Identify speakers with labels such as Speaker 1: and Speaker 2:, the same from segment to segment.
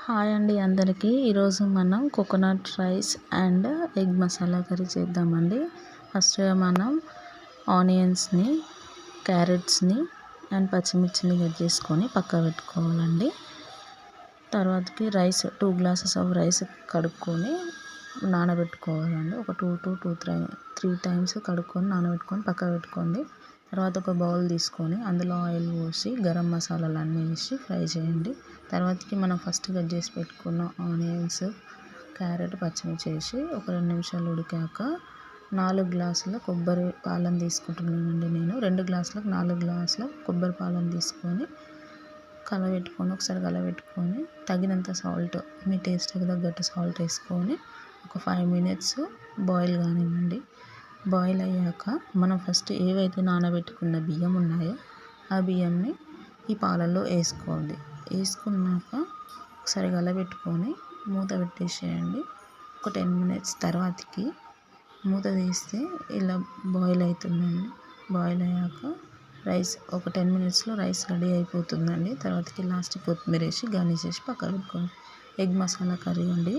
Speaker 1: Hi అండి అందరికీ. ఈరోజు మనం coconut rice and egg masala curry చేద్దామండి. ఫస్ట్ మనం ఆనియన్స్ని, క్యారెట్స్ని అండ్ పచ్చిమిర్చిని కట్ చేసుకొని పక్క పెట్టుకోవాలండి. తర్వాతకి రైస్ 2 గ్లాసెస్ ఆఫ్ రైస్ కడుక్కొని నానబెట్టుకోవాలండి. ఒక 2 to 3 టైమ్స్ కడుక్కొని నానబెట్టుకొని పక్క పెట్టుకోండి. తర్వాత ఒక బౌల్ తీసుకొని అందులో ఆయిల్ పోసి గరం మసాలాలు అన్నీ వేసి ఫ్రై చేయండి. తర్వాతకి మనం ఫస్ట్ కట్ చేసి పెట్టుకున్న ఆనియన్స్, క్యారెట్, పచ్చిమిర్చి వేసి ఒక 2 నిమిషాలు ఉడికాక 4 గ్లాసుల కొబ్బరి పాలను తీసుకుంటున్నానండి నేను. 2 గ్లాసులకు 4 గ్లాసుల కొబ్బరి పాలను తీసుకొని ఒకసారి కలబెట్టుకొని తగినంత సాల్ట్, మీ టేస్ట్కి తగ్గట్టు సాల్ట్ వేసుకొని ఒక 5 minutes బాయిల్ కానివ్వండి. బాయిల్ అయ్యాక మనం ఫస్ట్ ఏవైతే నానబెట్టుకున్న బియ్యం ఉన్నాయో ఆ బియ్యంని ఈ పాలల్లో వేసుకోండి. వేసుకున్నాక ఒకసారి కలబెట్టుకొని మూత పెట్టేసేయండి. ఒక 10 minutes తర్వాతకి మూత తీస్తే ఇలా బాయిల్ అవుతుందండి. బాయిల్ అయ్యాక రైస్ ఒక 10 minutesలో రైస్ రెడీ అయిపోతుందండి. తర్వాతకి లాస్ట్ కొత్తిమీర వేసి గార్నిష్ చేసి పక్కన పెట్టుకోండి. ఎగ్ మసాలా కర్రీ అండి.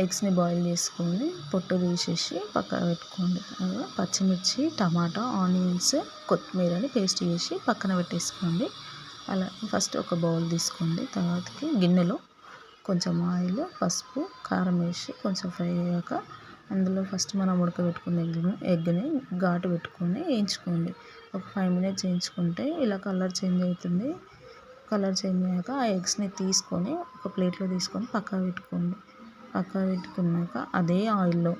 Speaker 1: ఎగ్స్ని బాయిల్ చేసుకొని పొట్టు తీసేసి పక్కన పెట్టుకోండి. పచ్చిమిర్చి, టమాటా, ఆనియన్స్, కొత్తిమీరని పేస్ట్ చేసి పక్కన పెట్టేసుకోండి. అలా ఫస్ట్ ఒక బౌల్ తీసుకోండి. తర్వాతకి గిన్నెలో కొంచెం ఆయిల్, పసుపు, కారం వేసి కొంచెం ఫ్రై అయ్యాక అందులో ఫస్ట్ మనం ఉడకబెట్టుకున్న ఎగ్ని ఘాటు పెట్టుకొని వేయించుకోండి. ఒక 5 minutes వేయించుకుంటే ఇలా కలర్ చేంజ్ అవుతుంది. కలర్ చేంజ్ అయ్యాక ఆ ఎగ్స్ని తీసుకొని ఒక ప్లేట్లో తీసుకొని పక్కన పెట్టుకున్నాక అదే ఆయిల్లో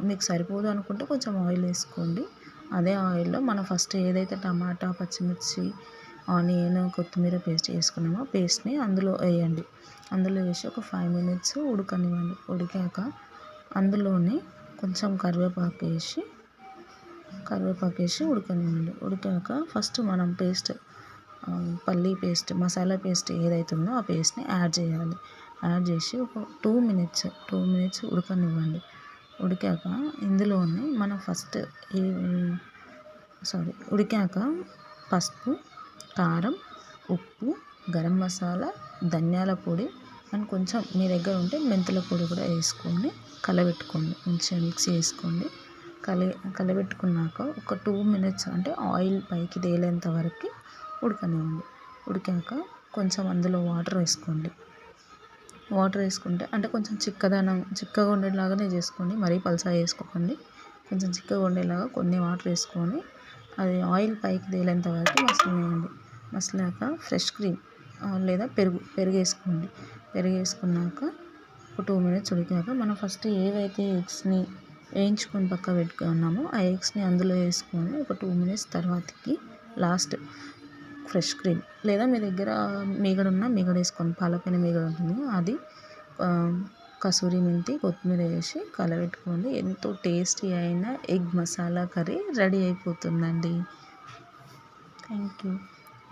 Speaker 1: మీకు సరిపోదు అనుకుంటే కొంచెం ఆయిల్ వేసుకోండి. అదే ఆయిల్లో మనం ఫస్ట్ ఏదైతే టమాటా, పచ్చిమిర్చి, ఆనియన్, కొత్తిమీర పేస్ట్ చేసుకున్నామో పేస్ట్ని అందులో వేయండి. అందులో వేసి ఒక 5 minutes ఉడకనివ్వండి. ఉడికాక అందులోనే కొంచెం కరివేపాకు వేసి ఉడకనివ్వండి. ఉడికాక ఫస్ట్ మనం పల్లీ పేస్ట్, మసాలా పేస్ట్ ఏదైతే ఉందో ఆ పేస్ట్ని యాడ్ చేయాలి. యాడ్ చేసి ఒక 2 minutes ఉడకనివ్వండి. ఉడికాక ఇందులోనే మనం ఉడికాక పసుపు, కారం, ఉప్పు, గరం మసాలా, ధనియాల పొడి అండ్ కొంచెం మీ దగ్గర ఉంటే మెంతుల పొడి కూడా వేసుకొని కలబెట్టుకోండి. మంచిగా మిక్స్ చేసుకోండి. కలబెట్టుకున్నాక ఒక 2 minutes అంటే ఆయిల్ పైకి తేలేంత వరకు ఉడకనివ్వండి. ఉడికాక కొంచెం అందులో వాటర్ వేసుకోండి. వాటర్ వేసుకుంటే అంటే కొంచెం చిక్కగా ఉండేలాగానే చేసుకోండి. మరీ పలుచగా చేసుకోకండి. కొంచెం చిక్కగా ఉండేలాగా కొన్ని వాటర్ వేసుకొని అది ఆయిల్ పైకి తేలేంత వరకు మసలనివ్వండి. మసలాక ఫ్రెష్ క్రీమ్ లేదా పెరుగు వేసుకోండి. పెరుగు వేసుకున్నాక ఒక 2 minutes ఉడికాక మనం ఫస్ట్ ఏవైతే ఎగ్స్ని వేయించుకొని పక్క పెట్టుకున్నామో ఆ ఎగ్స్ని అందులో వేసుకొని ఒక 2 minutes తర్వాతకి లాస్ట్ ఫ్రెష్ క్రీమ్ లేదా మీ దగ్గర మీగడ వేసుకోండి. పాలపైన మీగడ ఉంటుంది, అది కసూరి మెంతి, కొత్తిమీర వేసి కలబెట్టుకోండి. ఎంతో టేస్టీ అయిన ఎగ్ మసాలా కర్రీ రెడీ అయిపోతుందండి. Thank you.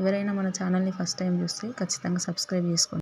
Speaker 1: ఎవరైనా మన ఛానల్ని ఫస్ట్ టైం చూస్తే ఖచ్చితంగా సబ్స్క్రైబ్ చేసుకోండి.